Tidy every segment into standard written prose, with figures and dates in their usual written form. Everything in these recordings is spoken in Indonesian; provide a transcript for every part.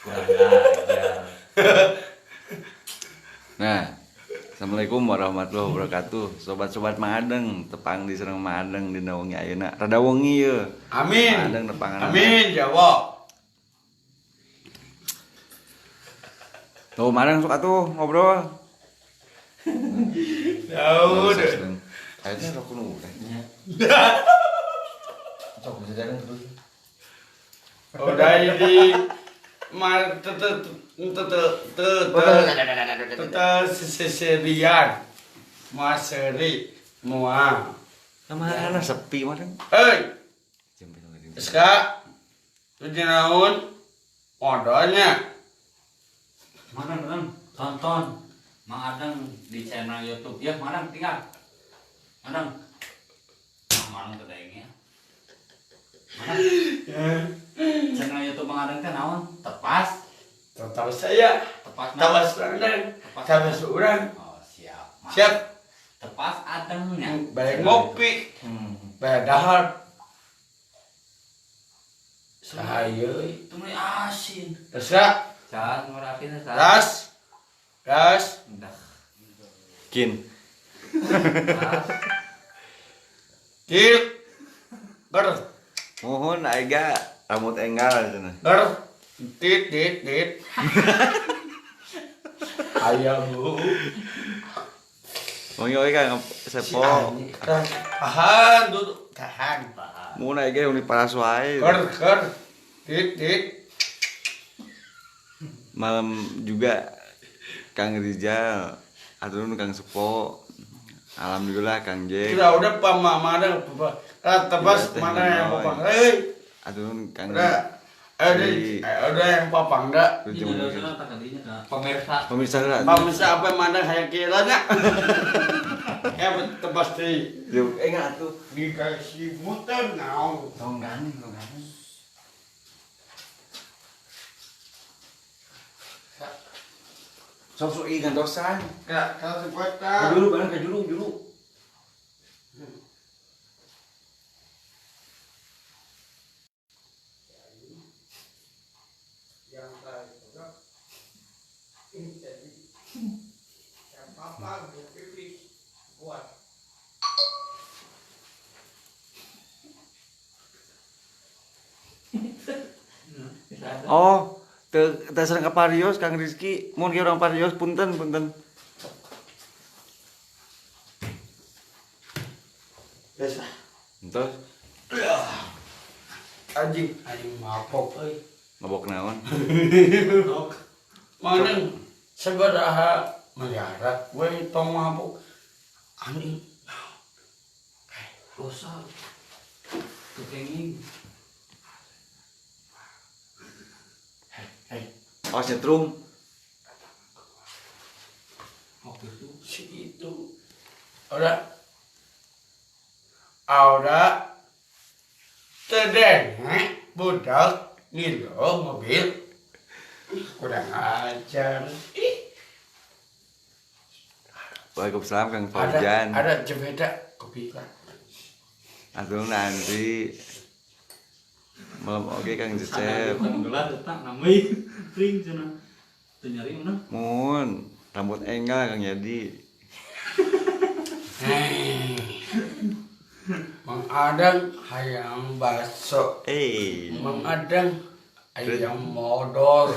Kurang ajar. Nah, Assalamualaikum warahmatullahi wabarakatuh. Sobat-sobat Madeng, tepang di Serang Madeng di nawangi ayeuna. Rada wengi ye. Amin. Madeng nepangan. Amin, Jawa. Tuh, Madeng sok atuh ngobrol. Daud. Ayo teh rok nu teh. Sok bisa jalan terus. Udah di seserian maseri mua. Mana sepi Madeng. Hei, Jempet lagi. Ska, tujuh naon modalnya. Madang, tonton Mang Adang di channel YouTube. Ya, Madang tinggal. Madang. Madang tedengnya. Madang. Channel YouTube Mang Adang teh naon? Tepas. Tahu saya, Tepas tahu naon? seorang, tahu seorang. Oh, siap. Siap, Tepas Adangnya. balik ngopi, balik dahar. Sahaya, Itu mah asin. Ska, Jangan ngorapin asa. gas, gas. Udah. Kin. Gas. Kil, ber, Mohon aiga rambut enggal cenah. ber, dit. Ayam bu. Wengi oge Kang Sepo. Tahan, duduk, tahan. Mun aiga uni paras wae. Ker, dit. Malam juga Kang Rizal, aturun Kang Sepo. Alhamdulillah Kang Jek. Sudah udah mana tebas Iya, mana teh, yang Noy. papang. Aturun Kang Udah, udah yang papang dah. Ini dosa tak kadinya pemirsa. Pemirsa lah. Pemirsa apa mana kayak kiranya? Ya tebas teh. Yuk, enggak tuh. Dikasih muter naon. Tonggan. Sok ikan dosan. Kak, kalau Ka sepeda. juru barang ka juru. Yang tadi udah. Ini jadi. Yang papang pipis buat. Oh, teu serang ka Parios Kang Rizky. Mun kieu urang Parios punten. Biasa. Entos Anjing mabok euy. mabok naon? Mana sabaraha meliarat we tong mabuk. Anjing. Dosa. Tukenging. Hei, Oh, setrum. Waktu itu si itu. Auda tedeng budak nilo mobil. Kurang ajar. Waalaikumsalam Kang Ada Fauzan. jebeda kopi kan. Atur nanti malam oge Kang Cecep. gelar tetap namai ring cenah. Teu nyari mana? Mun rambut enggal Kang Yadi. Mang Adang hayam bakso. Mang Adang ayam modal.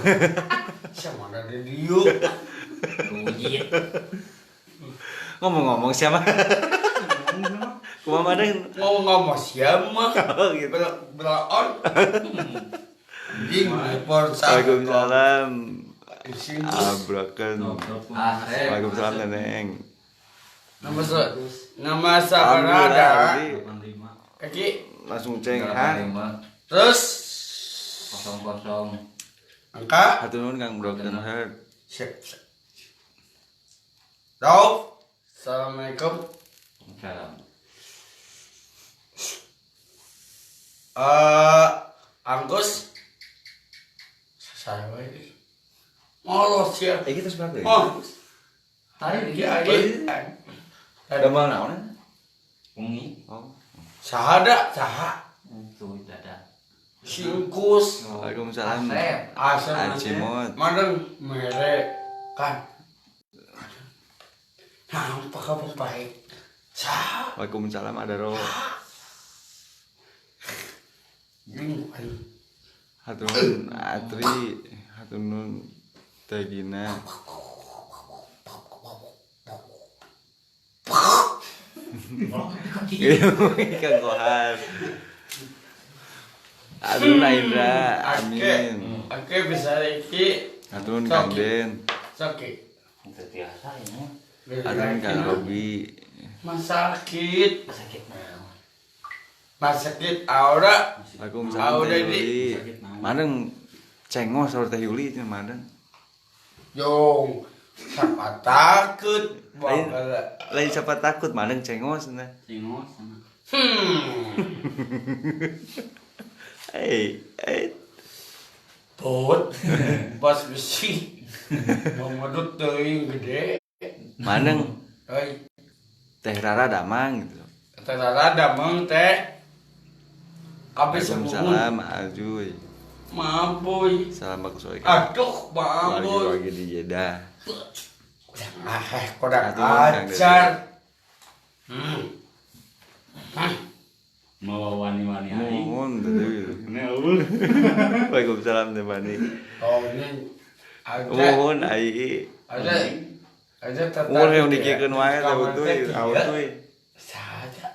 Sama ada diu. Rujit. Ngomong-ngomong siapa? Kumaha Madeng? Ngomong siapa? Oh gitu. Belaon. Anjing por Waalaikumsalam. Sini. Abrakan. Waalaikumsalam Neneng. Nama sabarada. Alhamdulillah, Kaki langsung cenghang. terus Kosong. angka Hatur nuhun Kang Broken Heart. siap. Dauf. Assalamualaikum. Salam. Angkus. Saya ini. Molos ya. Kita seberapa ya? Oh. Tadi Ya, Ada mana naon? Ungi. Oh. Sahada, saha. Tuh dada. Singkus. Waalaikumsalam. Asal Acimot. Madeng mere kan. Nampak kabar baik. Sa. Waalaikumsalam ada roh. Ini Hatunun Atri, hatunun Tegina. Ikan kohar. Aduh Indra, amin. Oke bisa iki. Hatunun Kang Den, Sakit. Biasa ini. hatunun Kang Robi. Masakit. Sakit naon. Masakit aura. Waalaikumsalam Udah, Teh Yuli. Madeng cengos saur Teh Yuli nya madeng. Yong. Siapa takut? Lain- Bakal. Lain siapa takut madeng cengos nah. Singos sana. Eh, Put. Bos besi. Ngomodut teuing gede. madeng Hei, Teh Rara damang gitu. tara damang teh. Habis sebuhun. Waalaikumsalam Ajuy. Mamboy. Salam bagus wae. Aduh, mamboy. Lagi di Jeddah. Kurang Aduh, Kang ajar. Mau wani-wani aing. Mohon teh. Neueuh. Waalaikumsalam Teh Bani. Oh, ini ada. Mohon ai. Ada tetap. Umur yang dikikeun wae teh utuy, autuy. Saja.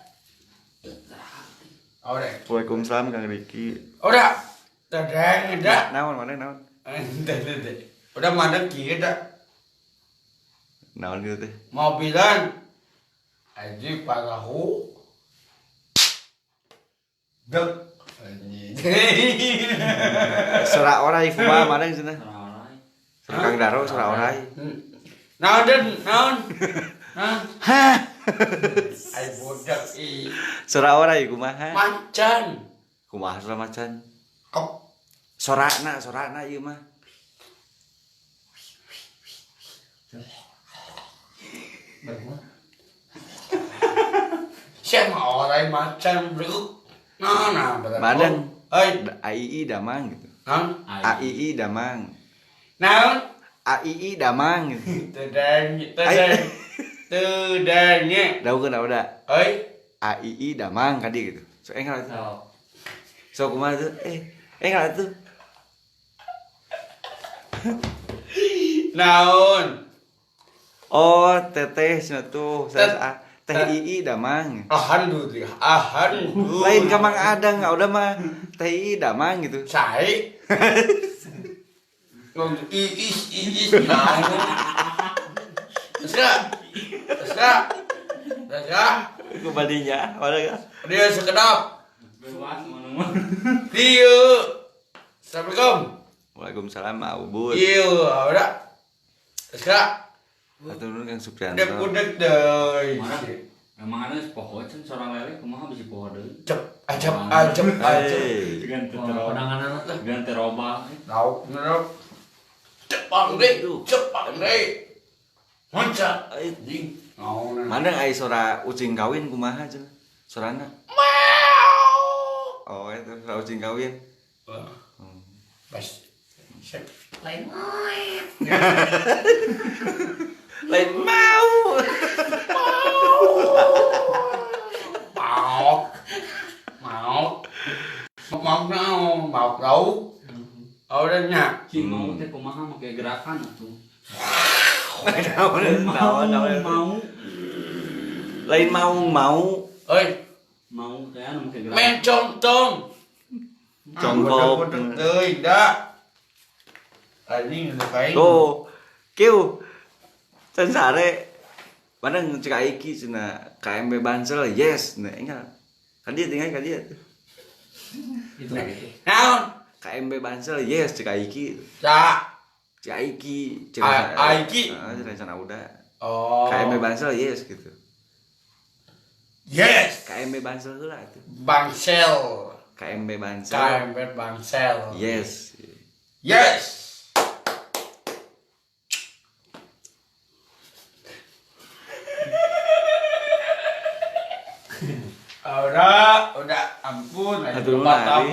Ora. Waalaikumsalam Kang Riki. Ora. Tadang ada. Naon mana naon? Udah mana kieu dah. Naon gitu teh? Mobilan. Aji parahu. Dek. Sora orai kumaha madeng cenah? Orang-orang. Sora Kang Daro sora orai. Naon den, naon? Naon? Hah. Ai budak i Sora orai kumaha? macan. Kumaha sora macan? Kop. Sorana ieu mah. Siapa orang macan beruk? Nah, betul. Madeng. Hei, AII damang gitu. naon? AII damang. Naon? AII damang gitu. Tedanya. Daun udah. Hei, AII damang kadi gitu. So enggak tuh. So kumaha tuh? Enggak tuh. naon? Oh, teteh cenah tuh. Saya teh II damang. Alhamdulillah. Lain ka Mang Adang, udah mah teh II damang gitu. Sai. Ngomong iis naon? Ska. Kembalinya, mana ka? Dia sekedap. Bebas mana-mana. Dia. Assalamualaikum. Waalaikumsalam Aubud. Iya, udah. Ska. Haturun Kang Supriyanto. Udah deh. Mana? Emang ada poho can seorang lele kumaha bisa poho deui. Ajab. Hey. Ganti Oh, teroba. Ganti roba. Tahu, bener. Cepang deh. Mancat. Ding. Oh, nah. Mandang ai sora ucing kawin kumaha cenah? Sorana. Oh, itu sora ucing kawin. Bas. Lain. Lain mau. Mau tahu? Oh, udah nyak. Cing mau teh kumaha make gerakan atuh. Naon. Lain mau. Oi, Mau teh anu make gerakan. main contong. Congkok. Teuing dah. Anjing udah kain. Tuh. Kieu. Can sare. Mandang cek aiki cenah KMB Bansel yes. Nah, enggak. Kan dia tinggal kan dia. Itu gitu. Naon? KMB Bansel yes cek aiki. Cak. Cek aiki. Aiki? Heeh, cenah udah. Oh. KMB Bansel yes gitu. Yes. KMB Bansel heula atuh. Bangsel. KMB Bansel. KMB Bangsel. Yes. Yes. Udah, ampun. Aduh, Lupa Arif. tahu.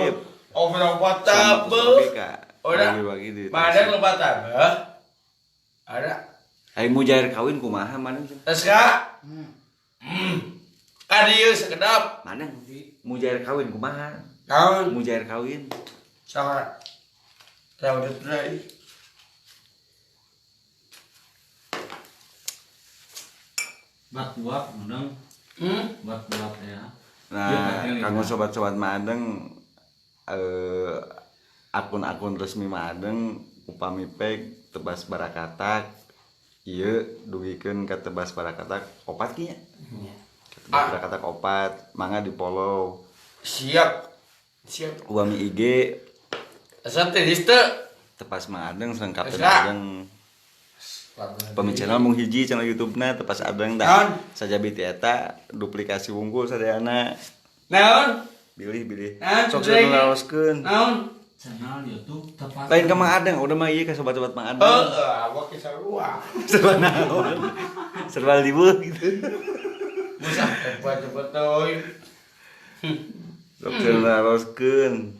berapa sama tabe. Kak. Udah. Bagi-bagi di. Mana lupa tabe? Ada. Ai mujair kawin kumaha maneng? Terus Kak. Kadieu sekedap. Maneng mujair kawin kumaha? Naon? Mujair kawin. Saha? Saya udah try. Buat menang. Buat ya. Nah, Iya, kanggo iya. sobat-sobat Madeng akun-akun resmi Madeng upami peg tebas barakatak ieu dugikeun ka tebas barakatak opat kieu nya. Tebas barakatak opat, mangga di-follow. Siap. Upami IG Asa teh dis teu. Tepas Madeng sareng Kapten Esa. Adeng. Upami channel mung hiji channel YouTube-na Tepas Adeng Naon? da. Sajabi ti eta duplikasi wungkul sadayana. Naon? Bilih. Naon? Sok Cek. ngaroskeun. Naon? Channel YouTube tepat. Lain ka Mang Adeng, udah mah ieu ka sobat-sobat Mang Adeng. Awak kisah gua. Serba naon. Serba libur gitu. Musa cepet euy. Sok ngaroskeun.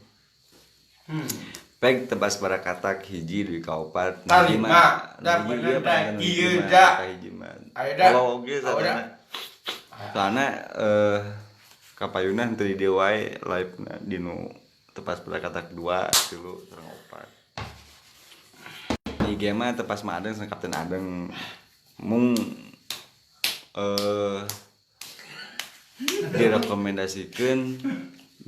Peg tebas barakatak hiji di kaopat. Tali mah, da hiji bener dia da, panggil ieu hiji mah, da. ka hiji mah. Aya da. Kalau oge Aya da. sadana. Soalna kapayunan teu di dieu wae live-na dinu tepas barakatak 2 3 sareng 4. Di game mah tepas mah Adeng sareng Kapten Adeng. Mung direkomendasikeun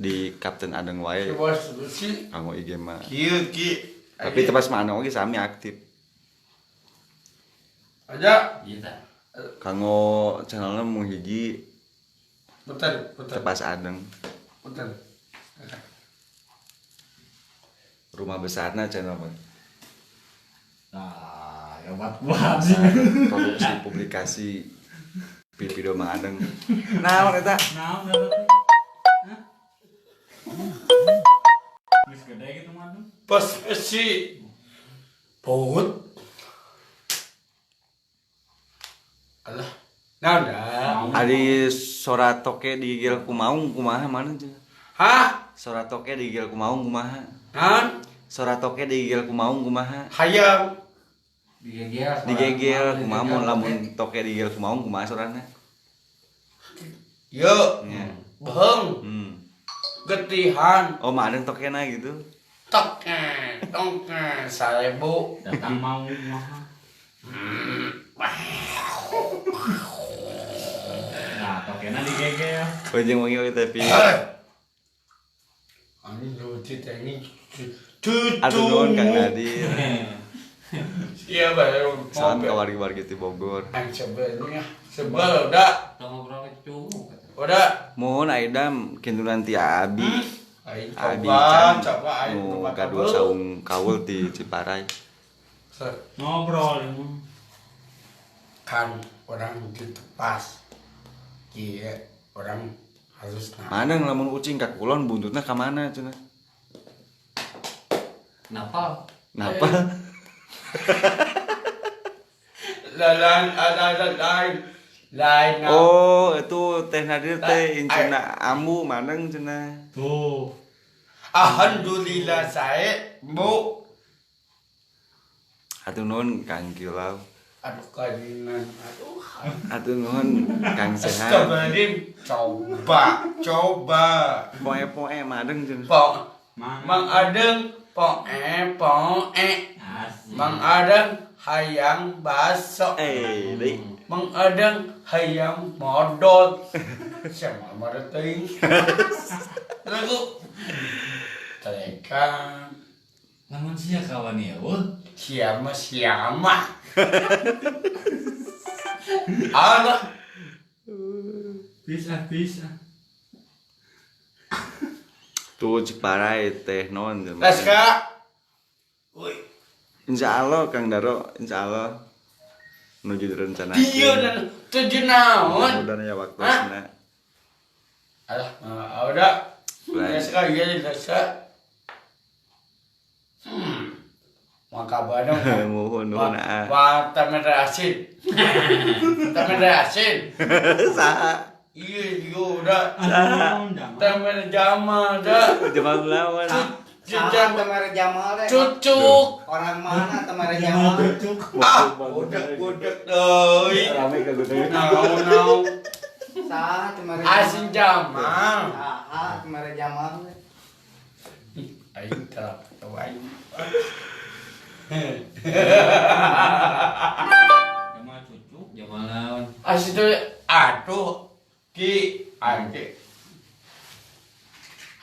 di Kapten Adeng wae Bos besi. kanggo IG mah. Kieu ki. Tapi tepas mah Adeng oge sami aktif. Aja. Iya tah. Kanggo channelna mung hiji Putar. Tepas Adeng. Putar. Rumah besarna channel mah. Nah, ya buat sih. Produksi publikasi video Mang Adeng. Naon eta? Nah, udah teh. Hah? Geus gede gitu mah tuh. Bos besi. Paut. Alah. Naon da? Ari sora toke digigil ku maung kumaha maneh cenah? Hah? Sora toke digigil ku maung kumaha? Naon? Sora toke digigil ku maung kumaha? Hayam. Digigil kumaha mun lamun toke digigil ku maung kumaha sorana? Yo. Nya. Beung. Getihan. Oh, Mang Adeng tokena gitu. Tok. 1000. Datang mau mah. Nah, tokena di GG ya. Ujung wengi we tapi. Ani lucu ini. Atuh nuhun Kang Nadir. Iya baru. Salam ka wargi-wargi ti Bogor. Sebenarnya sebel udah. Kita ngobrol ke cumu. Udah. Mohon Aidam kintunan ti Abi. Ayo Abi coba can ayo nu rumah gaduh kabel. saung kaul ti Ciparai. Ngobrol ya. Kan orang ditepas. Iya, orang harus Maneng lamun ucing ka kulon buntutna ka mana cenah? Napal. Napa? ada lain Oh, itu Teh Nadir teh incuna ambu maneng cenah. Tuh. Alhamdulillah saya Bu. Atuh nuhun Kang Kilau. Aduh kajinan. Aduh. Atuh nuhun Kang Sehat. Astagfirullahaladzim. Coba. Poe-poe madeng cenah. Mang Adeng poe. Asik. Mang Adeng hayang baso. Deui. Mang Adeng hayang modal. Sama modal teuing. Lagu. Tekan. Namun sia kawan ya, wah. Siama. Allah. Bisa. Tuh Ciparai teh non cenah. Les Kak. Woi. Insyaallah Kang Daro, insyaallah menuju rencana. Dia dan tujuh naon. Mudah-mudahan ya waktuna. Alah, udah. Baik. Les Kak iya Les Kak. Maka badang. Nuhun Wah, tamer asin. Saha? Iya, udah. Saha? Tamer jama dah. Jamal lawan. Jejak Temere Jamal deh. cucuk. Orang mana Temere Jamal? Budak doi. Rame ke gue. Nau. Sah Temere Asin Jamal. Temere Jamal. Ayo terap ayo. Jamal cucuk, Jamal lawan. Asin tuh aduh ki ade.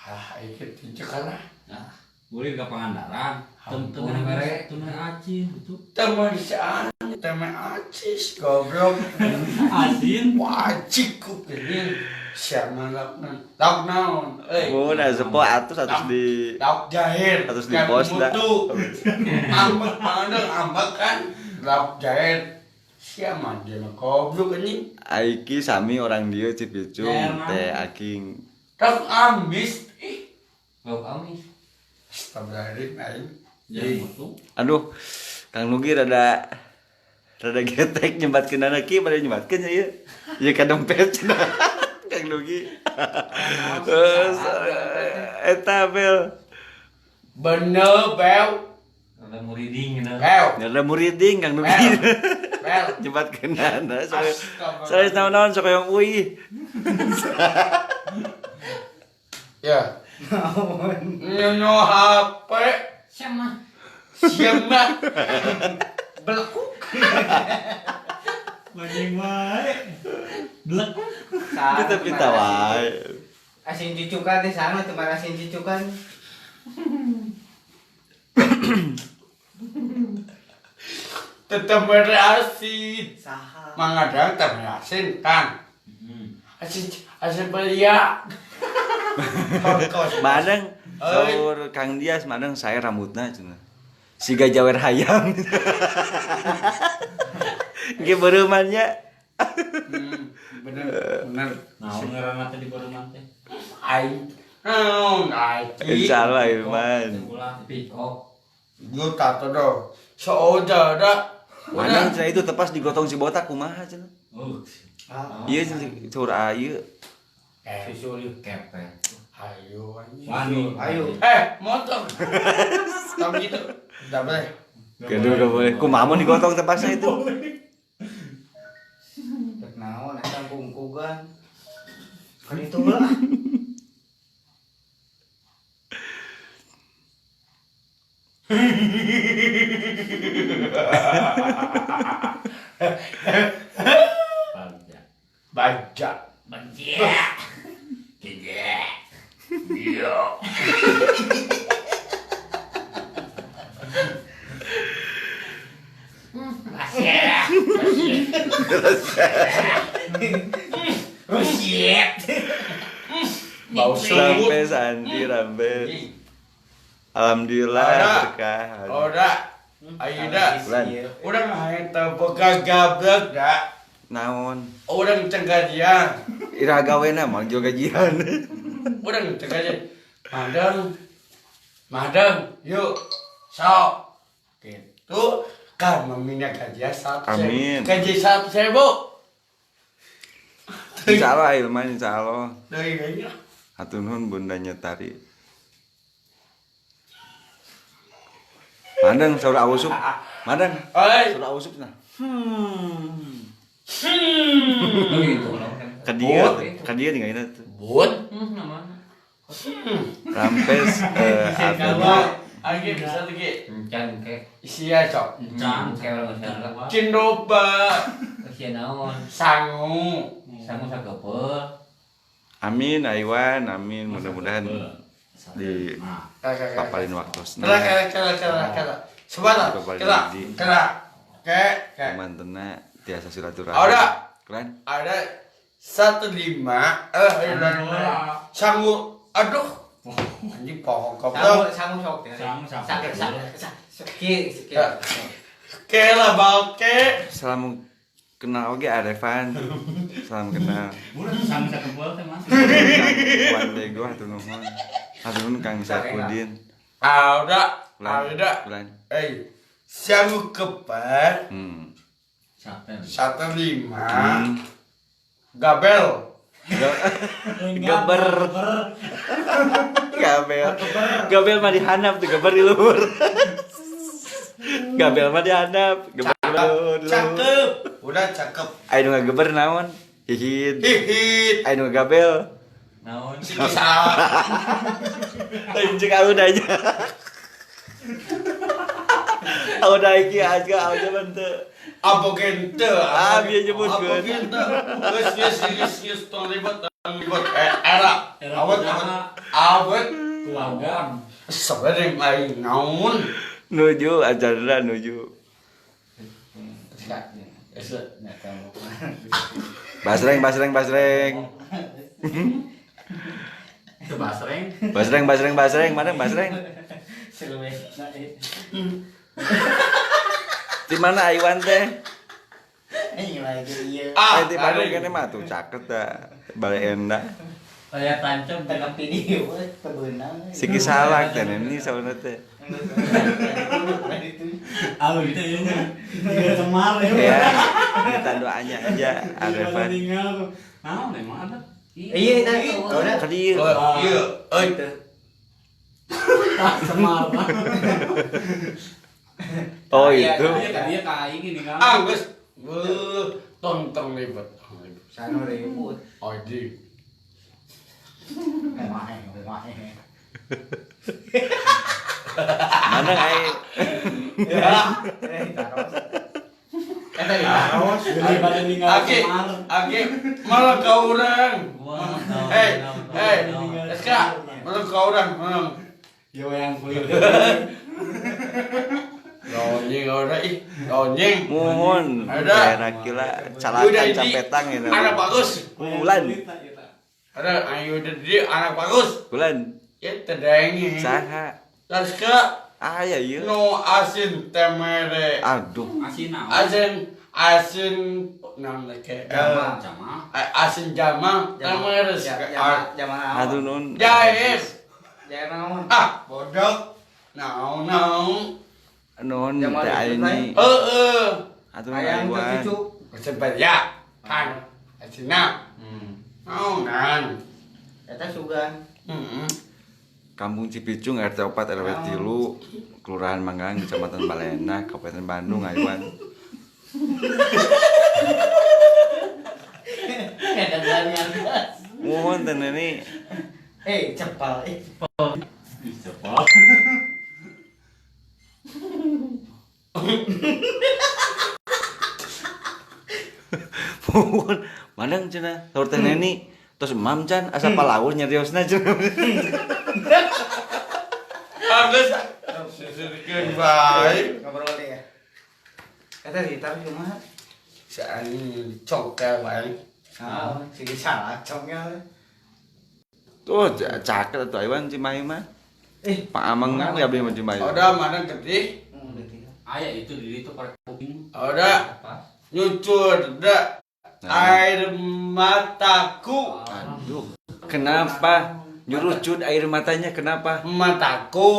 Ayo tinjakalah. Nah, boleh ke Pangandaran. Ampun. Temen acing gitu. Temen sian, temen acis goblok. Asin. Wajib ku gini. Siapa lockdown. Oh, nah sepo atus di Lauk jahir. Atus di pos dah. Ambek ambek kan. Lauk jahir. Siapa dia mah goblok ini. Aiki sami orang dia Cipicung teh aking. Tak ambis. Bau kami. Astagfirullahaladzim. Ayo. Jadi betul. Aduh, Kang Nugi rada getek nyembatkeun anak ki pada nyembatkeun ya. Ya ka dompet cenah. Kang Nugi. Eta bel. Bener bel. Ada muriding gitu. Bel. Nyada muriding Kang Nugi. Bel. Nyembatkeun anak. Astagfirullah. Saya naon-naon sok yang ui. Ya. Nyono HP. Siapa? Siapa? Belakuk. Bajing wae. Blek. Pita-pita wae. Asin cucukan di sana Temere asin cucukan. Tetap berasin. Saha. Mangadang tetap berasin kan. Asin belia. Kos. Madang saur Kang Dias madang saya rambutna cenah. Siga jawer hayam. Ge beureumanya. Bener. Nah, ngaranna teh di Boruman teh. Ai. Naon ai. Insyaallah Irman. Ulah pick up. Yo tato do. Saoda da. Madang cenah itu tepas digotong si botak kumaha cenah. Oh. Ieu cenah saur ayeuna. Susul kepet. Ayo anjing. Wani. Ayo. Motor. Tahu gitu. Enggak boleh. Gaduh gak boleh. Kumaha mun digotong tepasnya itu. Tek naon eta bungkugan. Kan itu lah. Pajak. Baca. Bajak. Kejek. Iya. Rusiet. Bau Rampe Sandi rampe. Alhamdulillah Ada. berkah. Ora. Aida. Lan. Udah ngain terbuka gablek dah. Naon? Udah cenggajian. Ira gawena mah jo gajian. Udah cenggajian. Madang. Madang. Yuk. Sok. Gitu. Kan meminyak gajian satu. Amin. Gaji 1.000. Insyaallah Irman insyaallah. Dari kayaknya. Hatur nuhun bundanya Tari. Madang saur ausup. Madang Oi. saur ausup nah. Begitu loh. Kadia nih tuh. Bun. Namanya. Rampes Kalau lagi bisa lagi. Encan ke. Isia cok. Encan ke orang masyarakat. Cindoba. Kasihan naon. Sangu. Sangu sakepel. Amin Aiwan, amin mudah-mudahan di papalin waktu. Kela. Sebentar. Kela. Ke. Mantena tiasa silaturahmi. Ada. Keren. Ada 15. Sangu. Aduh. Anjing pohon goblok. Sangu sok ya. Sangu. Sakit. Sakit. Kela balke. Salam kenal oge Arefan. Salam kenal. Udah sangu sakepel teh Mas. Wan bego hatur nuhun. Hatur nuhun Kang Sapudin. Ada. Bulan. Sangu kepar. Saten. 15. Hmm. Gabel. Gaber. Gabel mah dihanap tuh geber di luhur. Gabel mah dihanap, geber di luhur. Cakep. Udah cakep. Aya nu ngageber naon? Hihit. Hihit. Aya nu gabel. Naon? Si kisah. Lain jeung audanya. Auda iki aja teu. Abogen teu. Bieu nyebutkeun. Abogen teu. Geus tong ribet. Era. Awet. Keluarga. Sebenarnya lain naon. Nuju ajarna nuju. Basreng. Itu basreng. Basreng, mana basreng? Di mana Aiwan teh? Ini lagi iya. Di Bandung kene mah tuh caket da. Bale enda. Saya tancap Tengah video kebeunang. Siki salak teh ini sauna teh. Ah itu ya. Tiga semar Ya. Minta doanya aja Arefan. Naon emang ada? Iya tadi udah. Ka dieu. Iya, euy. Semar. Oh itu. Dia kayak gini kan. Geus. Tong ribet. Sanu ribut. Oji. Main. Mana ai? Taros. Daripada ninggal Age, semar. malah ka urang. Wah, Eska, malah ka urang. Yo yang kulit. Donyeng. Muhun. Ada. Daerah kila calakan campetang ini. Anak bagus. Bulan. Ada ayu di anak bagus. Bulan. Ya tedengi. Saha? Laska Aya ieu. no asin temere. Aduh. Asin naon? Asin naon leke. Jama. Asin jama temere. Zaman Aduh nun. Jahe. Jangan naon. Bodoh. Naon. Nun Zaman teh itu, aini. Atuh Ayang ngayuan. cucu. Sebaya. Kan. Asina. Naonan. Eta sugan. Kampung Cipicung RT 4 RW 3 Kelurahan Manggang Kecamatan Balena Kabupaten Bandung Ayuan. Ada ganyan. Muhun teh ini. Cepal. Cepat. Muhun. Mandang cenah saur teh neni. Terus mam can asa palaur nyariosna cenah. Agus. Sesirkeun bae. Ngobrol deh ya. Eta gitar kumaha? Sani congkel bae. Sigi salah congnya. Tuh caket atuh Ayuan Cimahi mah. Pak Amang kan ya beli mah Cimahi. Udah mana gede. Ayah itu di itu pakai kuping. Udah nyucur dah air mataku. Aduh. Kenapa? Nyuruh cud air matanya kenapa? Mataku.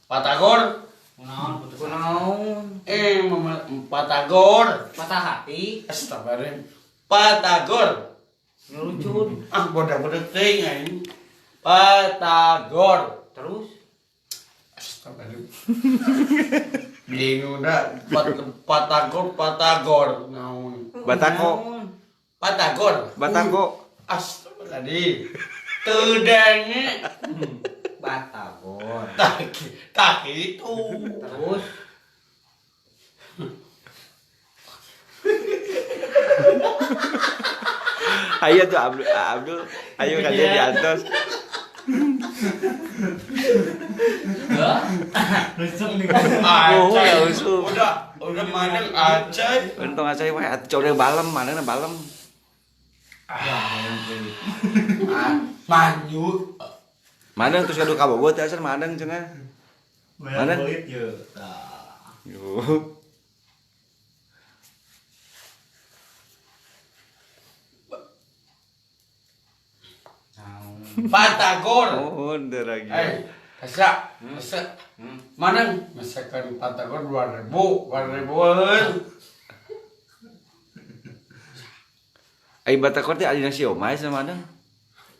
Patagor. Naon putus. Kunaon? Patagor. Patah hati. Astagfirullah. Patagor. Ngelucut. Bodoh-bodoh ting anjing. Patagor. Terus Astagfirullah. Bingung dah. Patagor. Naon? Batako. Patagor. Astagfirullah. Tudangnya. Batagor. Tak itu. Terus Ayo tuh Abdul. Ayo kan dia di atas. Rusuk nih. Oh, ya usuk. Udah mana aja. Untung aja wae atuh coba balem, mana balem. Manyu. Madang terus kadu kabogot teh asal madang cenah. Mana? Yo. Patagor. Oh, ndeu lagi. Masa. Mana? Masakan Patagor 2000-an. Ai batakor teh alina siomay sama madang.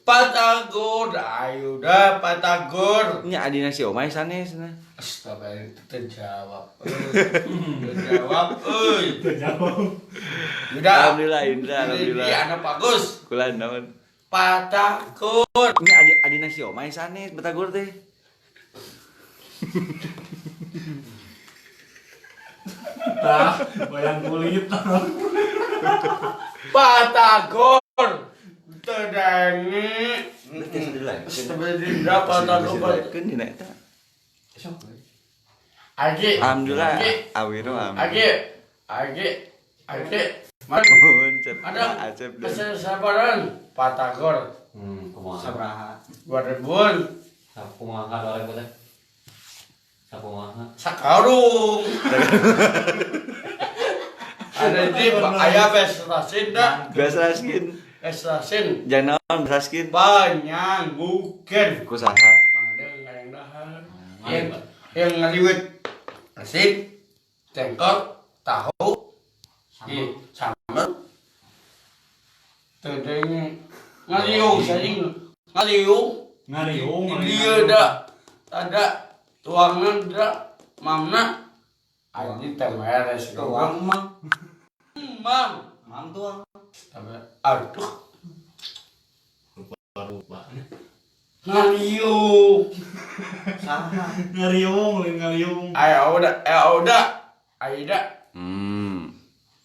Patagor, ayo dah patagor. Nya adina si omai sanes nah. Astaga, terjawab. Terjawab, euy. Udah. Alhamdulillah Indra, alhamdulillah. Ini anak bagus. Kulan naon? Patagor. Nya adina si omai sanes batagor teh. Tah, bayang kulit. Patagor. Tedangi. Sebenarnya patagor. Kan dina eta. Agi. Alhamdulillah Agi. awiro amin. Agi. Mana? Mohon cep. Ada Acep deh. kesabaran patagor. Kumaha. Sabraha. 2000 Kumaha lore teh. Sakumaha. Sakarung. Ada di ayah Bestrasin dah. Biasa skin. Bestrasin Jangan naon biasa skin. banyak bukan. Ku saha? Ada yang dahar. Yang ngaliwet asin, cengkol, tahu, sambal. Tadanya ngaliung saja ngaliung. Dia ada tuangan dah mamna. Ini temeres Tuang mah. Mam. Mam tuang. Aduh. Rupa. Ngaliung. Saha. Ngariung, lain ngariung. Ayo udah. Aida.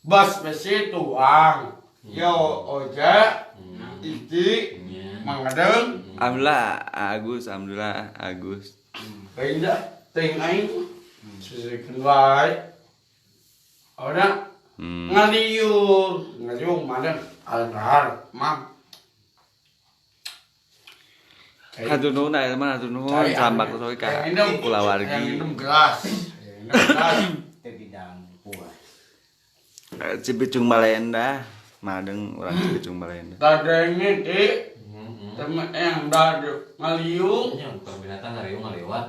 Bos besi tuang. Yo oja. Iki. Mangadeng. Alhamdulillah Agus. Aida. Ting aing. Sisikin wae. Udah. Ngaliung mana? Alhar. Mam. Hatur nuhun aya mah hatur nuhun sambak soe ka kulawargi. Minum gelas. Tebidang puas. Cibicung Balenda, madeng urang Cibicung Balenda. Tadanya di temen yang dadu ngaliung. Nya bukan binatang ngariung ngaliwat.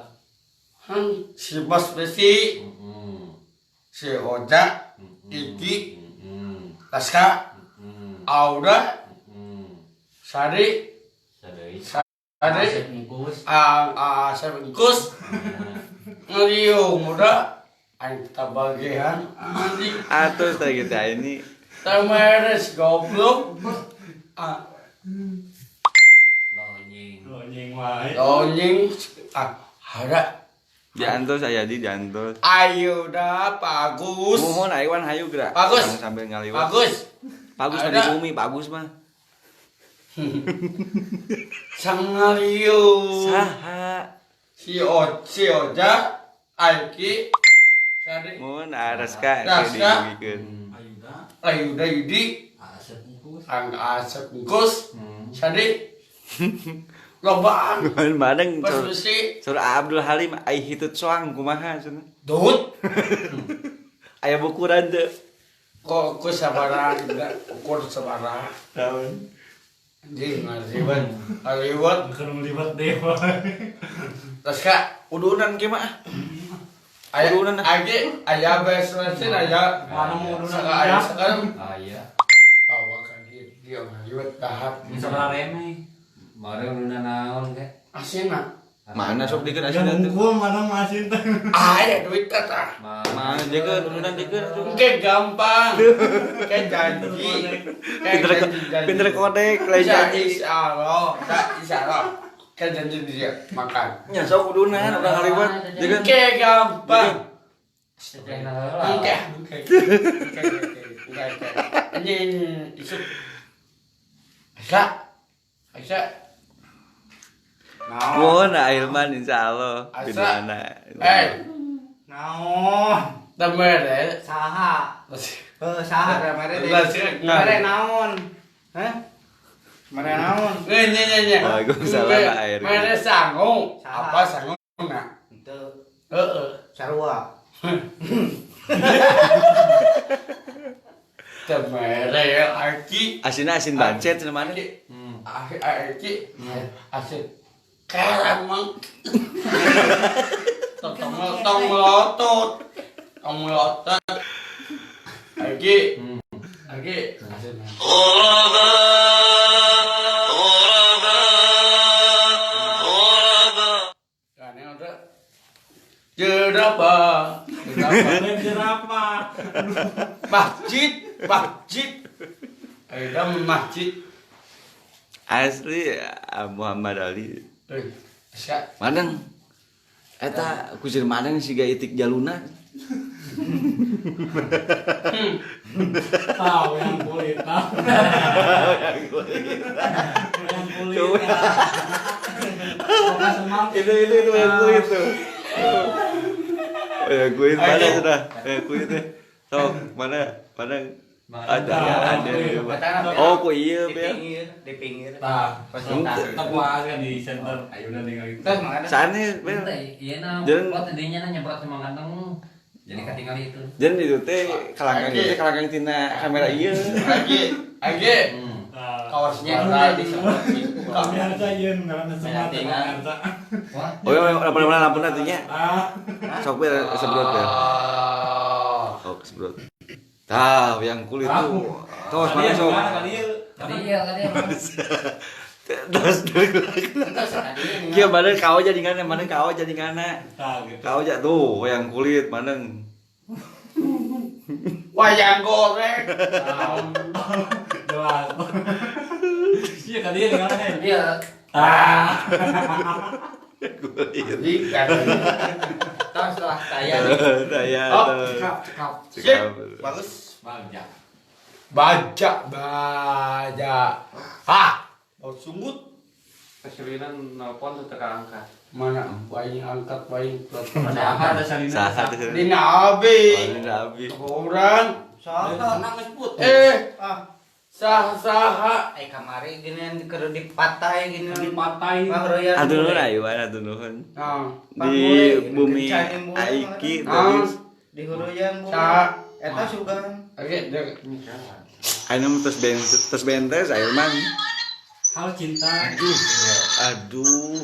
Si bos besi, si Oja, Iki, Laska, Auda, Sari, Sebengkus, ngaliung udah, aing tabagian anjing. Atuh teh kita ini Temeres goblok. Lonying. Lonying ada. jantos aya di jantos. Ayo dah bagus. Mohon Aiwan hayu geura. Bagus. Sambil ngaliwat. Bagus. Bagus Ada. di bumi, bagus mah. Sangaliu. Saha? Si Oja, Aiki, Sari, Mohon Raska Raska. digigikeun. Ayuda Yudi, Asep Bungkus, Sari, lobaan, Mohon madeng pas besi, Surah Abdul Halim ai hitut soang kumaha cenah. Dut, Aya bukuran teu. kok sabaran, ukur sabaran, Taun. anjing ngaliwat, Bukan melibat dewa. terus kak, Udunan ge mah. ayah, ayah beslesin, ayah, Mana mau udunan ayah dia? sekarang, Iya. bawa kan dia ngaliwat tahap, Seberapa remeh? Mari udah naon ke? asin nak, Mana sok dikeun Yang asina teh. hukum mana masih teh. ayah duit kata. Mana dikeun udunan dikeun atuh. Oke gampang, kayak janji, Pinter kodek lain janji. Insya Allah, kayak janji dia makan. Nya sok udunan urang ngaliwat. Dikeun. Oke gampang, oke, ini isuk, Aisyah, Mohon Ailman insyaallah Asa. bidana. Naon? temen deh, Saha. Saha mere Lasik. mere naon? Hah? Mere naon? Nih, Waalaikumsalam, air. mana sanggung, Saha. apa sanggung nak? Teu sarua. Temere ya, Aki. Asina asin bancet cenah mana? Aki, asin. Kayak mang. Tong melotot. Aki. Asin. Lain jerapah. Masjid. Ada masjid. Asli Muhammad Ali. Sia. Maneng eta kusir maneng siga itik jaluna. Tahu yang kulit. Yang kulit. Itu yang kulit tuh. Ya kulit mana sudah? Kulit teh. Sok mana? Ada. Oh, ku iya be. Di pinggir. Tah, tepuas kan di center. Ayo udah tinggal itu. Terus makanya Sane be. Iya nah, Jangan- buat tadinya nanya berat sama kantong. Jadi ketinggal itu. Jen itu teh kalangkang tina kamera ieu. Age. Kaosnya ada di sana. Kami aja yen ngaran sama Tinggal. Wah, Oh, lampun lampun atunya. Sok be sebrot be. Sok sebrot. Tah, yang kulit tuh. Tos mana sok. tadi iya. Terus Terus tadi Kieu mana kau jadi ngana. Tah gitu. Kau aja tuh yang kulit maneng. Wayang goreng. Jelas. Iya kali ini kan. dia Kulit. Ikan. terus lah saya Saya Oh, tuh. kap Sip. Bagus. Banyak. Baja. Hah. Mau sungut. keselinan nelpon tuh teka angkat. Mana? Bayi angkat bayi. ada apa Ada salina. Saha tuh. Dina abi. Ini Nabi. Orang. senang ngebut Saha. Kamari gini yang keur dipatai gini. Dipatai. Ngahroyan. Atuh nuhun ayuan atuh nuhun. Nah. Di bumi Aiki Nah. tadi. Di huruyan bu. Sa. Eta sugan. Oke, dek. Anu tes bentes air man. Hal cinta. Aduh.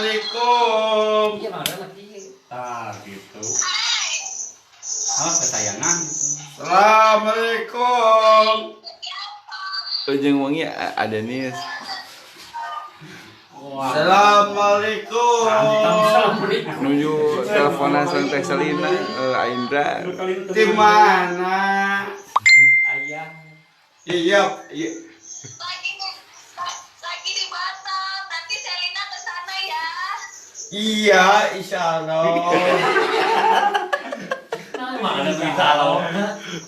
Assalamualaikum. iya mana lagi Tah gitu. Hal kesayangan gitu. Assalamualaikum. Ujung wangi ada nih. Wah. Assalamualaikum. Nuju teleponan sareng Teh Selina, Aindra. Di mana? Ayah. Iya. Lagi di Batam, nanti Selina ke sana ya. Iya, insyaallah. Mana bisa lo?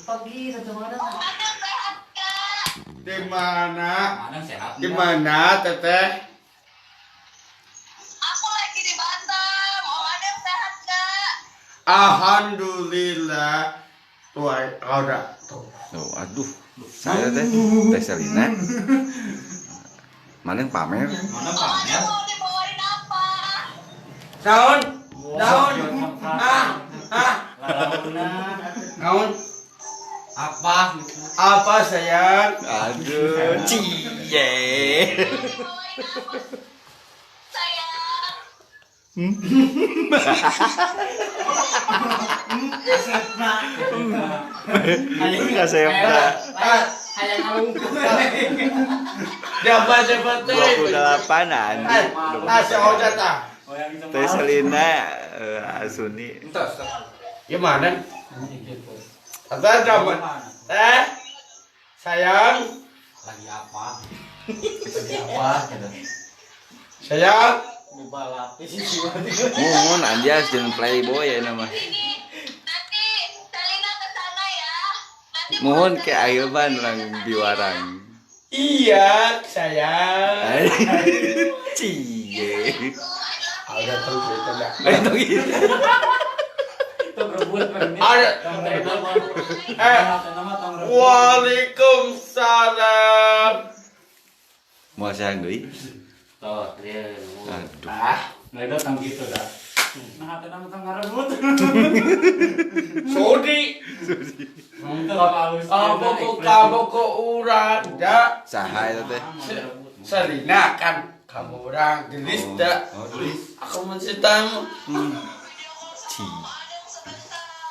pagi atau mana Ada sehat Kak. Di mana? mana sehat Di mana, Teteh? Aku lagi di Batam. Om Adem sehat Kak. Alhamdulillah. Tuh, udah. Tuh. Oh, aduh. Saya Teh Selina. Mana yang pamer? mana Om pamer Adem mau dibawain apa? Daun. Daun. apa Apa sayang? Aduh, cie. Dibawain apa? Sayang. Enggak saya ayah ngalungkuh Dapat 28-an. Oja tah. Teh Selina Asuni. Gimana? Ada dapat. Sayang. lagi apa Sayang. Mohon anjas jeung playboy ya nama. Ini nanti Selina ke sana ya. Nanti Mohon ke Ailman lang biwarang. Iya, sayang. Cie. Ada terus itu dah. Itu gitu. itu berebut Ada. Waalaikumsalam. Mau saya deui? tuh dia Aduh. Nggak datang gitu dah. Nah, ada nama tangga rebut. Sudi. Kamu ke urang dah. Saha eta teh? Selina kan kamu orang gelis dah. Aku mencintaimu. Cie.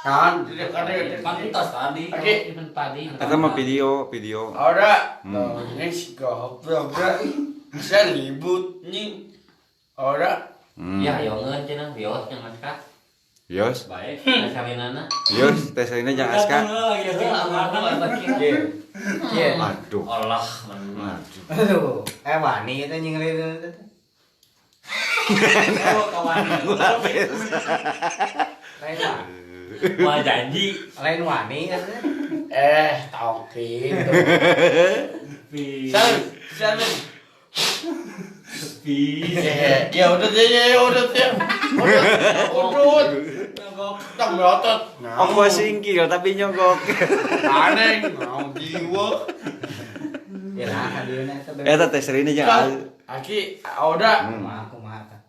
Kan, tidak ada. pantas tadi Oke. itu tadi Eta mah video. Ora. Ini sih goblok. Saya ribut nih orang. Ya yongeun cenah bios jeung aska. Yos, Baik. Salinana. Yos, tes ini jangan aska. Lagi Aduh. Allah. Aduh, wani eta nyingreun teh. Lain wani. Wah janji. Lain wani eta. Taukin. Pi. Salim. Pi. Ya udah deh. Udah. Tak melotot. Aku singkil tapi nyogok. Aneh, mau jiwa. Ya lah dieuna eta Eta tes ini jangan. Aki, udah. kumaha tah.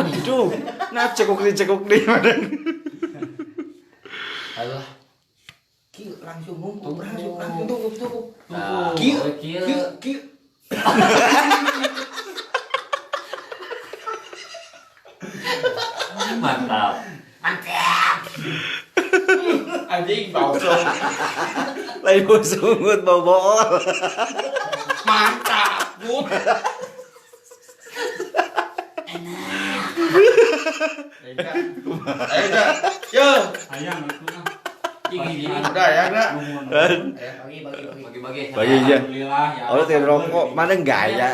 Aduh, nah cekok di mana? Alah. Kieu langsung ngumpul, langsung tutup. Kieu. Mantap. Anjing bau song. Lain sungut bobol. Mantap, Bud. Ayo, yo. Ayang itu mah. Udah ya, enggak? Bagi-bagi. Bagi aja. Alhamdulillah ya. Oh, teh rokok mana gaya?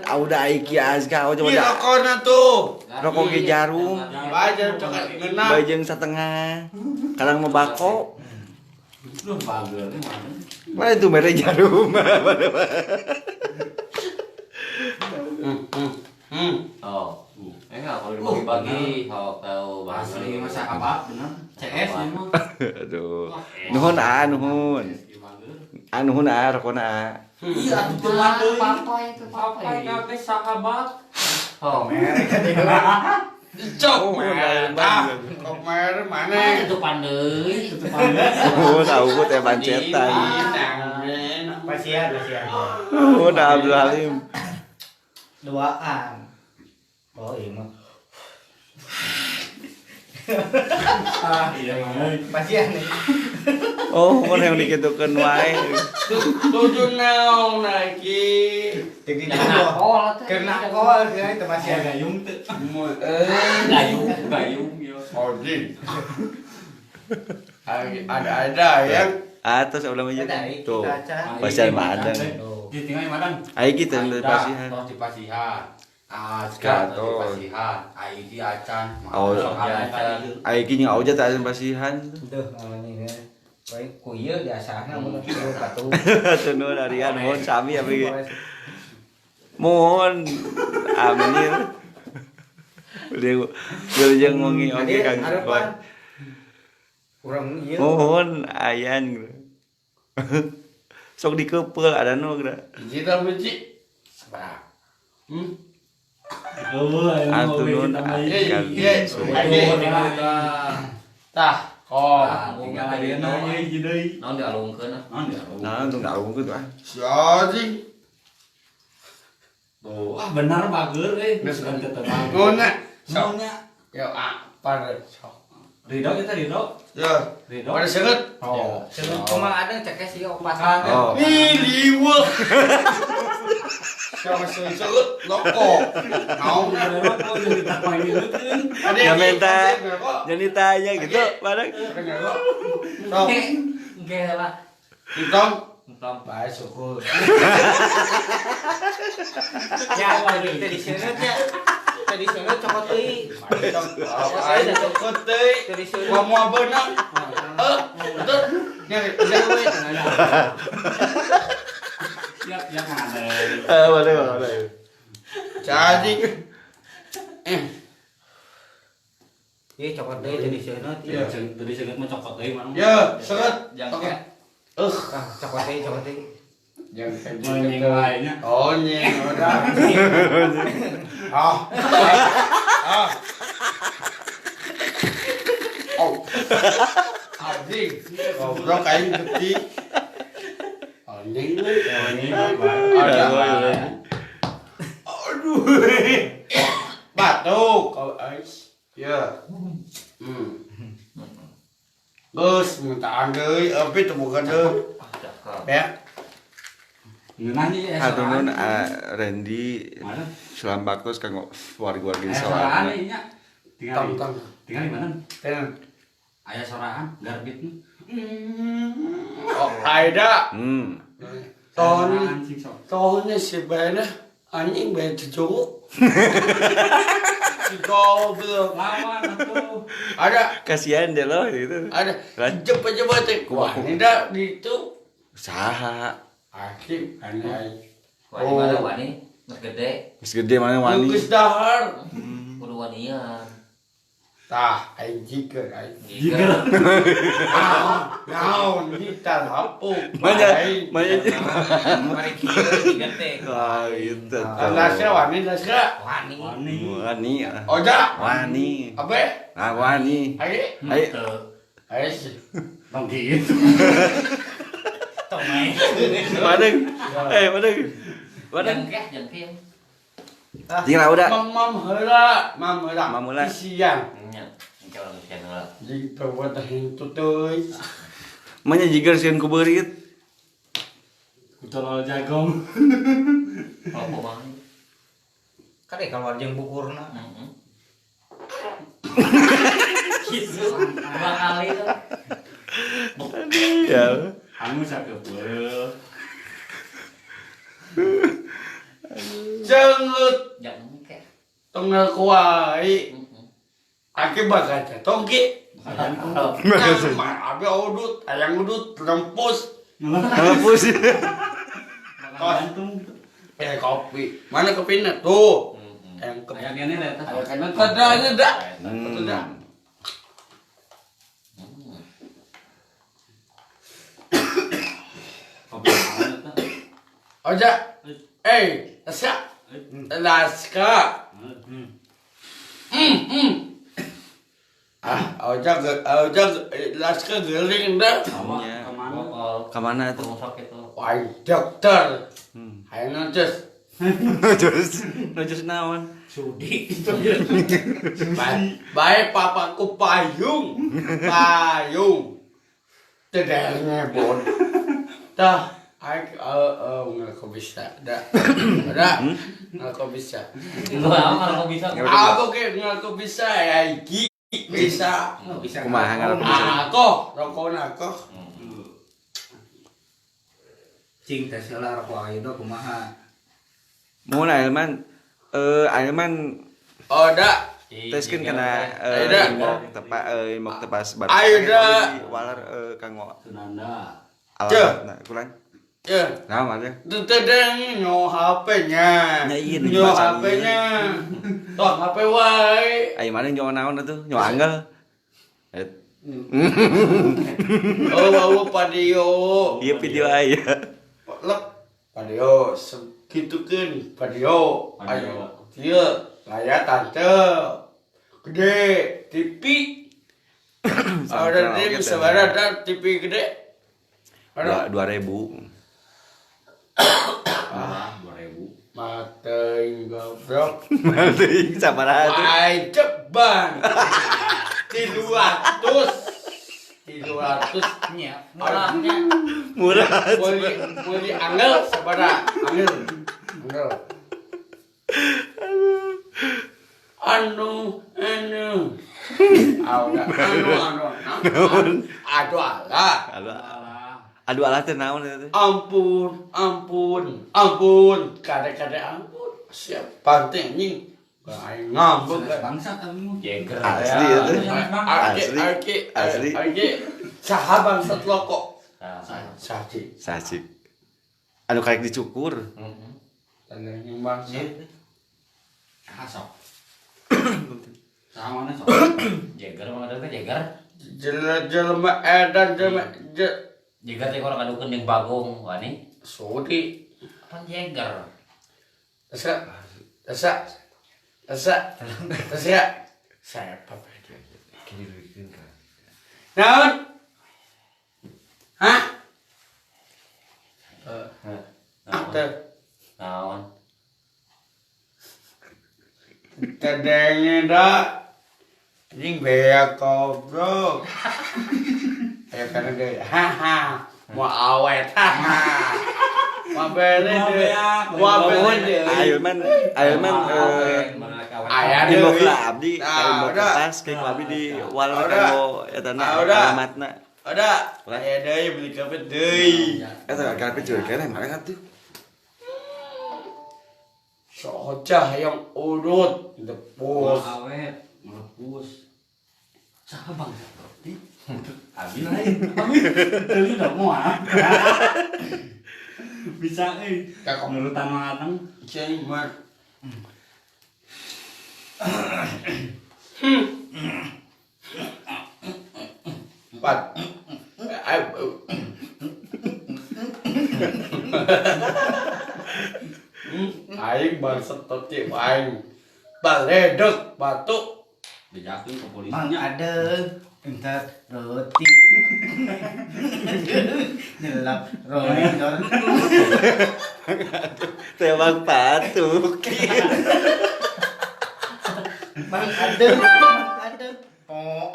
Ah udah iki aska, oh coba Ini dah. rokoknya tuh. Rokok ge jarum, Bajar coklat ngena. bajeng setengah. Kadang mau bako. Lu bager ini mana? Mana itu mere jarum? Oh. Kalau dibagi-bagi, tahu Asli masa apa bener? CS ini mah. Aduh. Nuhun nuhun. Nuhun rokona. Iya, itu cuma papa itu papa kabeh sahabat. Oh, merek teh. Cok merah. Kok merah mana? Itu pandeuy. Oh, tahu ku teh pancetan. Pasian. Oh, dah Abdul Halim. Duaan. Oh, iya mah. Iya mah. Pasian nih. Oh, mun yang dikitukeun wae. Tujuh naon lagi. Jadi nakol teh. Kena nakol itu pasian. Gayung teh. Gayung yo. Odin. Ada yang Atas ulah mah Tadi tuh. kita acan. Pasian Madang. Di tinggal Madang. Ai kita dari pasihan. Tos di Pasihan. Aska di Pasihan. Ai di Acan. Oh, ai ki nya auja teh pasihan. Tuh namanya ini. Baik kuieu biasana mun katu. Atuh harian mohon sami abi. Mohon amin. Dia jeung ngongi oge Kang. Urang ieu. Mohon ayan. Sok dikeupel ada nu geura. Kita benci. Sabar. Atuh nun Iya. Tah, Tinggal ayeuna ye deui. Naon dialungkeun ah. nah untuk ngalungkeun tuh ah. Jadi, Tuh, benar bager geus tetep bager. ngona. Semuanya. Ya, pada sok. Ridho kita Ridho. Ya, Ridho. pada seukeut. Kumaha ada cekes ieu opat. Oh. Nih, liweuh. Sama seukeut loko. Naon Ya minta jadi tanya gitu bareng. Sok, Ge lah. hitam. Entam. Bae syukur. Ya, tadi seuneu ya. Tadi seuneu cokot deui. Ayo syukur teh. Tadi seuneu. Mau beunang. Betul. Nyari we. Siap ya ada. Boleh. Jadi, Ieu cokot deui tadi seuneu. Ya, tadi seget mah cokot deui mana. ya, seukeut. Jangke. Cokot deui. Jangan Nyeng lainnya. Oh, nyeng udah. Ah. Oh. Anjing. Goblok kain gede. Anjing lu. Ada. Aduh. Batuk. Kalau ais. Ya. Geus mintaan deui, tapi teu bukan deui. Ya. Nanya ya. Hatunun Randy Mana? Sulam Baktos kanggo warga-warga di Soraan Sawangan. nya. Tinggal Tong. tinggal di mana? Ten. Aya soraan, garbit nih. Oh, Aida. Soraan sing sok. Tahunnya si Bena anjing bae cecunguk. Si goblok. Lawan atuh. Ada Kasihan deh lo gitu. ada Lan? cepet-cepet teh. Wah, ini dah gitu. Saha? Akhir anjay. Wani mana wani? Mas gede. Geus gede mana wani? Geus dahar. Kudu wanian. Tah, aing jikeun aing. Jika. Naon kita hapu. Manya Mari kieu jika teh. Ah, gitu. Nasya wani nasya. Wani. Wani. Wani. Oja. Wani. Apa? Ah, wani. Ayo. Ayo. Ayo sih. Tong gitu. Tong main. Madeng. Madeng. Madeng. Jengkeh. Tinggal udah. Mam heula. Mam heula. Isian. Nya. Kalau channel. Jadi perbuatan hintu teuy. Manya jigar sieun ku beurit. Utol jagong. Apa mah? Kade keluar jeung bukurna. Kisu. Dua kali tuh. Ya. Anu sakepeul. Cengut Jengkeh. tengah kuai. Akibat aja tongki. Nah, abi udut, ayang udut, lempus. Hapus. Gantung. Kopi. Mana kopinya? Tuh. Yang kopi. Aya gini deh tah. Karena ada dah. Dah. Kopi mana tah? Oja. Laska. Laska. Oja laska gering dah. Iya. Kemana? Kemana tuh? Rumah sakit tuh. Wah, dokter. Ayo nonces. Nojus naon? Sudi. Baik papaku payung. Payung. Tidak ngebon. Dah. Nggak bisa. Dah. Nggak bisa. Lu kalau bisa. Aku kayak nggak bisa ya iki. Bisa. Bisa. Kumaha ngarep bisa? Aku. Rokoknya aku. Cing teh heula rokok ayeuna kumaha? Mun Ailman Ailman Oda. teskeun kana Aida. mok tepas bar. Aida. Walar kanggo Sunanda. alamatna kulan. Ya. Naon atuh? Tetedeng nyo HP-nya. Ya, iya, Nyo dibaca, HP-nya. Toh HP wae. Ai mana nyawa naon atuh? Nyawa anggal. Oh, padio. Ieu video aya. Lep. Padio segitukeun padio. Ayo. Ieu layar tante. Gede TV. Ada TV sabaraha ada TV gede. Ada 2000. 2000. mateng goblok. Mending sabaraha atuh? Wai ceban. 300 Nya, murahnya. Murah. Boleh angel sabaraha? Angel. Anu. Aduh Allah. Aduh alah teh naon eta teh? Ampun. Kade ampun. Siap pantai anjing. Aing ngambek. Bangsa kamu. Jeger. Asli Ya, itu. Asli. Saha bangsat loko. Saji. Sacik. Anu karek dicukur. Tandanya bangsat. Asok. Sama mana sok? Jeger mah ada jeger. Jelema edan Jeger teh kalau kadukeun jeung bagong wani. Sudi. Pan jeger. Asa. Saya apa dia? Naon? Hah? Naon? Tadanya dah. Anjing beak goblok. Ayo kana deui. Haha. Mau awet. Haha. Mabele deh. Mabele deh. Ayo man Aya di deui. bawah abdi Nah, kayak mau udah. pas kayak ku abdi di wal Udah. kanggo eta na Udah. alamatna. Ada. Aya deui beli kafe deui. Eta karep cuy kene mana atuh. Socah yang urut depus. awet melepus sahabang Abi lain. Abi. Jadi enggak mau ah. Bisa Kakak. nurutan matang. Cai mar. Pat. Aing bangsat toti aing. Baledek batuk. dijakin ke polisi Mang ada entar roti. Nyelap roti dor. Tebak patuk. Mang ada. Po.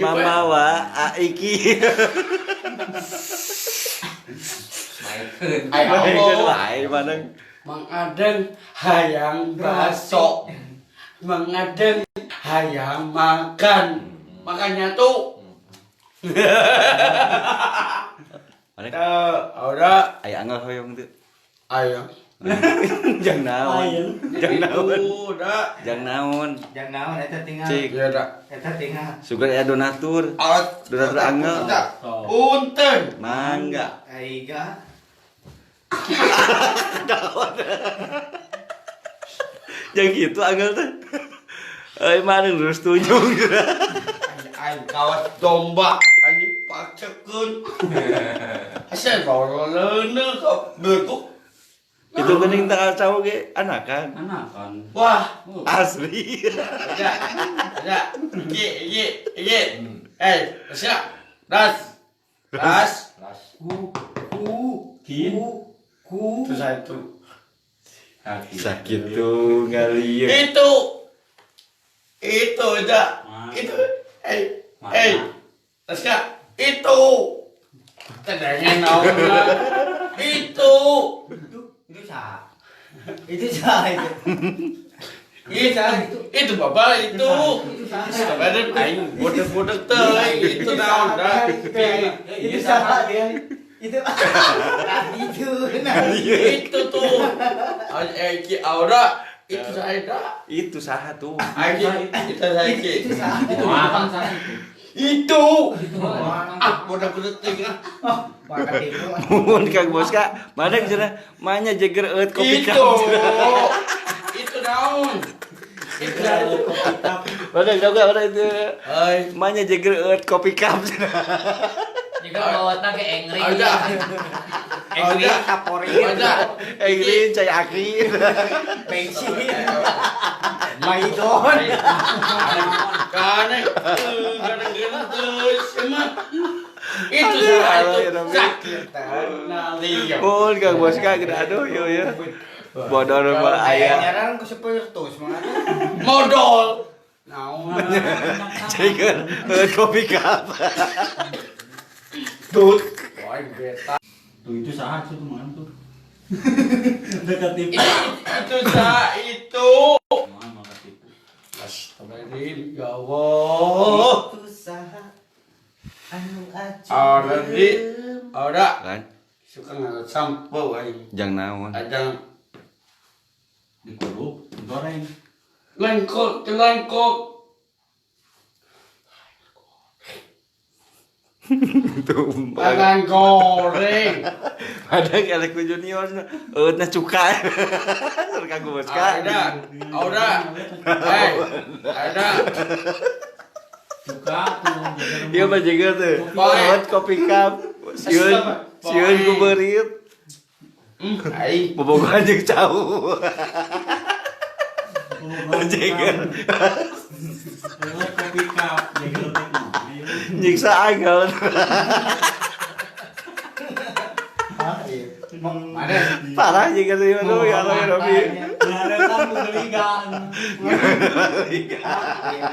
Mama wa aiki. Aing Ayo ngomong. wae maneng. Mang Adeng hayang baso. Mang Adeng hayang makan. Makannya tuh. Maneng Udah. aya angel hoyong teu. Ayo. Jang naon. Jang naon. Udah. Jang naon. Jangan naon eta tinggal. Cik. Ya udah. Eta tinggal. Sugar aya donatur. Out. Donatur angel. Punten. Mangga. Aiga. Yang gitu angel teh. Euy maneng terus setuju. Aing kawas domba. Aing pacekeun. Asal bawa leuneuh kok beuk. Itu geuning tanggal cau ge anakan. anak kan Wah. Asli. Ada. Iya. Siap. Das. Kin. Terus itu. Kaki. Sakit tuh ngalieu. Itu aja. Itu. Taska. Itu. Tadanya naon lah. Itu. Itu sah. Itu sah itu. Itu bapak itu. Itu sah. Sebenarnya aing bodek-bodek teh. Itu naon dah. Itu sah dia. Itu itu nah. Itu tuh. Ki aura itu saya dah. Itu saha tuh. Aing itu saya ki. Itu sah. itu makan saya Itu. Bodek-bodek teh. Makan itu. Mun Kang Boska, mana cenah manya jeger eut kopi Itu. cup. Itu naon? Itu Mana juga itu. Hai. Manya jeger eut kopi cup. Juga bawatna ke engri. Ada. Engri Ada. kapori. Ada. Engrin cai akin. Pensi. Maidon. Kane. Kadang-kadang tuh sama. Itu itu sakit. Nali. Mun Kang Boska geus aduh yo ya. Bodor mah aya. Nyarang ke sepertus mah. Modal. Naon? Jeger eut kopi cup. Tut. Wah, beta. Tuh itu sahat tuh teman tuh. Dekat tipu. Itu itu. Mana makan tipu. Astagfirullahaladzim, ya Allah. Itu sah. Anu aja. Ada. Kan Suka nggak sampo aing. jang naon. Ada Dikuruk, digoreng. lengkok. Tuh. Jangan goreng. Ada elek ku junior eutna cuka. Sur Kang Boska. Ada. Ada. suka tuh Iya mah jeger tuh. Poe. Eut kopi cup. Sieun ku beurit. Aing. Bobogohan jeung cau. Jeger. Kopi cup, jadi letik mah. Ayo. Nyiksa angel. Ada. Parah juga sih itu ya Robi. Ngaretan kegeligan.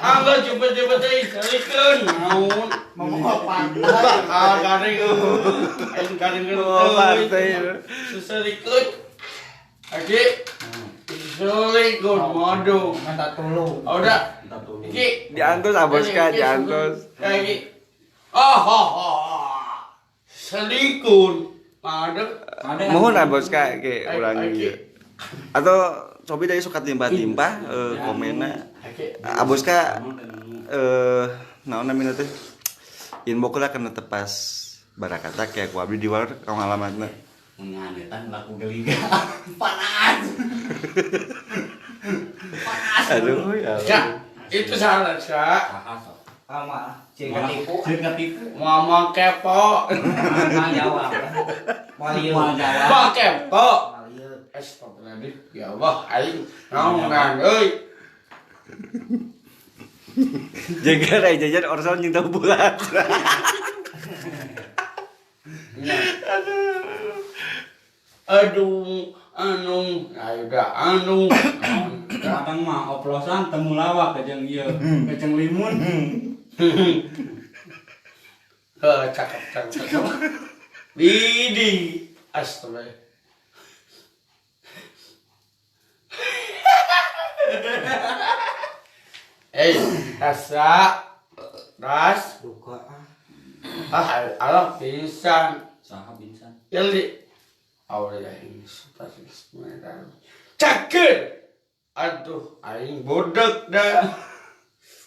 Angga cepet-cepet euy salikeun naon. Mau pantai. Ah garing. Aing garing Oh, partai. Salikeun. Oke. Salikeun madu. Minta tolong. Udah. Entar dulu. Iki Diantos aboska diantos. Iki. Salikun. Madeg. Mohon aboska ke urang ieu. Atau cobi dari suka timpah-timpah komenna. Aboska naon namina teh? Info kula kana tepas barakata kayak ku abdi di luar pengalamanna. Ngaretan laku geligan. Panas. Aduh ya. Ya, itu salah sa. Sahas. Sama cek ketipu. Cek ketipu. Mama kepo. Mau jawab. Mau lieu. Mau jawab. Mama kepo. Mau lieu. Astagfirullahaladzim. Ya Allah, aing naon euy. Jaga rai jajan orson jeung tahu bulat. Aduh, ayo dah anu. Kadang mah oplosan temu lawak kejeng ieu, kejeng limun. Cakep. Widih, astagfirullah. Ras. Duka. Alah pingsan. Saha binsan. Yali. Awalnya ini cakir. Aduh, aing bodek dah.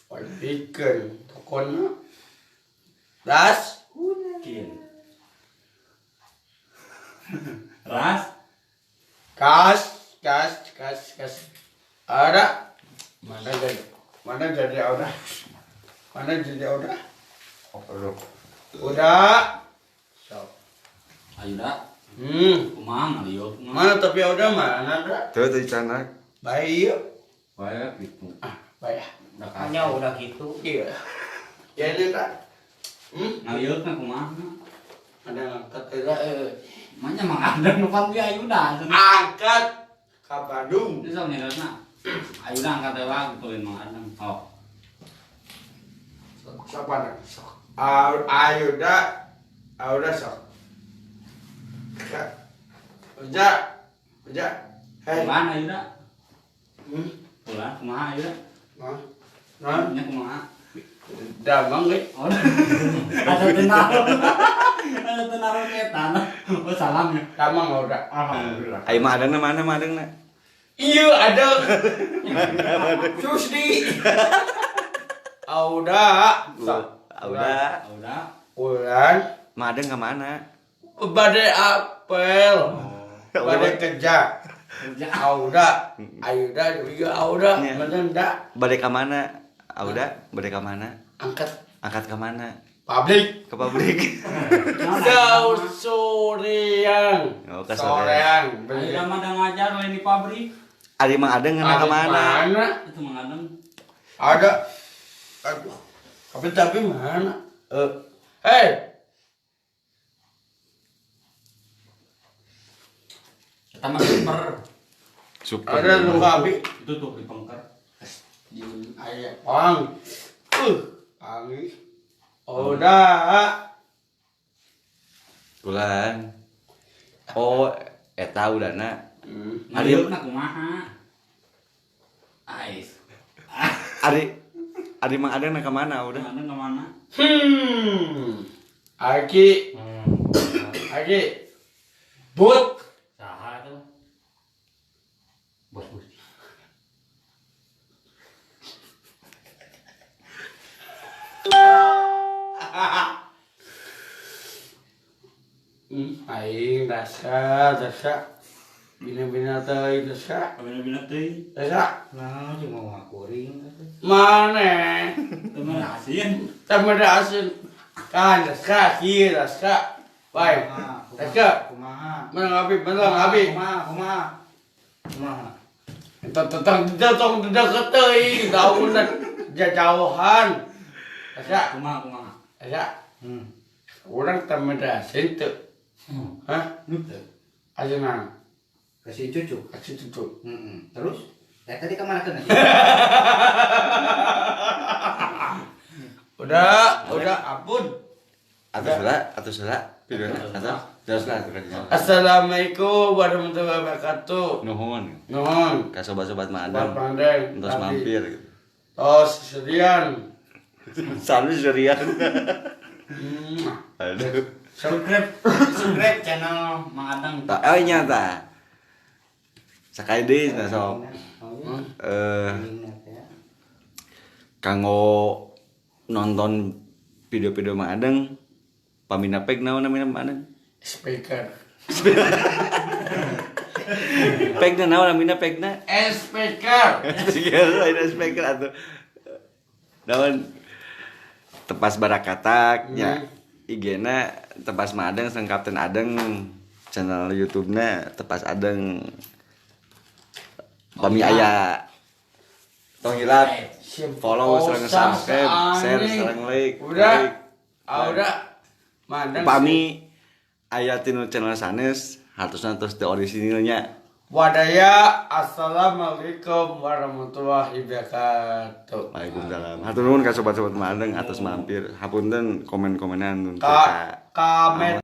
Walpikeun pokona. Das. Kieu. Ras. Kas. Ada. Mana jadi ada. Udah. Ayo dah. Kumaha ngaliuk mah. Mana tapi udah mana dah. Tuh teh canak. Baik yuk. Wae gitu. Baik. Udah Hanya udah gitu. Iya. Jadi dah. ngaliuk mah kumaha. Ada angkat tidak. Manya mah ada nu panggil ayo dah. Angkat ke Bandung. Ini sok nyerana. Ayo dah angkat teh wae gituin mah ada. Oh. Siapa nak? Ayo dah. Sok. Udah. Hei. Pulang ayo dah. Hmm. Pulang kumaha ayo dah. Nah. Nya kumaha. Damang ge. Oh. Ada tenaron. Ada tenaron etan. Oh salam ya. Damang udah. Alhamdulillah. Ai mah adangna mana mah adangna? Iya ada. Susdi. Udah. Udah. Udah. Ulan. Mah adang ka mana? Badai apel. Badai kerja. Kerja. Udah. Ayo dah juga udah. Iya. Bener dah. Bade ka mana? Udah, bade ka mana? Angkat Angkat ka mana? pabrik. Ke pabrik. Soreang. Oh, ke soreang. Ayo mah ada ngajar lain di pabrik. Ari mah adang ngana ka mana? Mana? Itu mengadeng. Ada. Aduh. Tapi mana? Hei. Kita mah super. Super. Ada lu kabi. Itu tuh di pengker. Ayah pang. Pangi. Udah. Ulan. Oh, eta udana. Ngaliuk na kumaha. Ais. Ari mah adang ka mana udah? Ada ke mana? Aki. But. Saha tuh. Bos. Aing dasa. Bina-bina teuy dasa. Bina-bina teuy. Dasa. Nah, cuma ngakuring. Mana? Temen asin. Tamada asin. Kan dasa kieu dasa. Baik. Dasa. Kumaha? Menang abi. Kumaha? Tentang dekat teuy, daunan jauhan. Dasa. Kumaha. Dasa. Urang tamada asin teu. Hah? Ayeuna Kasih cucu. kasih tutup. Terus? Tadi kemana kan? Udah, ampun. Atus lah, video atas. Terus lah Assalamualaikum warahmatullahi wabarakatuh. nuhun. Nuhun. Ka sobat-sobat Buat Madang. pandai. Entos mampir gitu. Tos sedian. Sami serian. Hmm. Aduh. Subscribe channel Mang Adang. Tak nyata. Sakali deui na sok. Kanggo nonton video-video Mang Adang pamina peg naon namina Mang Adang? Speaker. Pegna naon namina pegna? Speaker. Speaker, ada speaker atuh. Naon tepas barakatak nya. IG-na tepas Mang Adang sang Kapten Adang, channel YouTube-na tepas Adang. Pami aya tong hilap follow sareng subscribe, share sareng like. Udah. Madang. Pami aya tinu channel sanes hartosna tos teu orisinilnya. Wadaya. Assalamualaikum warahmatullahi wabarakatuh. Waalaikumsalam. Hatur nuhun ka sobat-sobat Mang Adang atas mampir. Hapunten komen-komenan nun Ka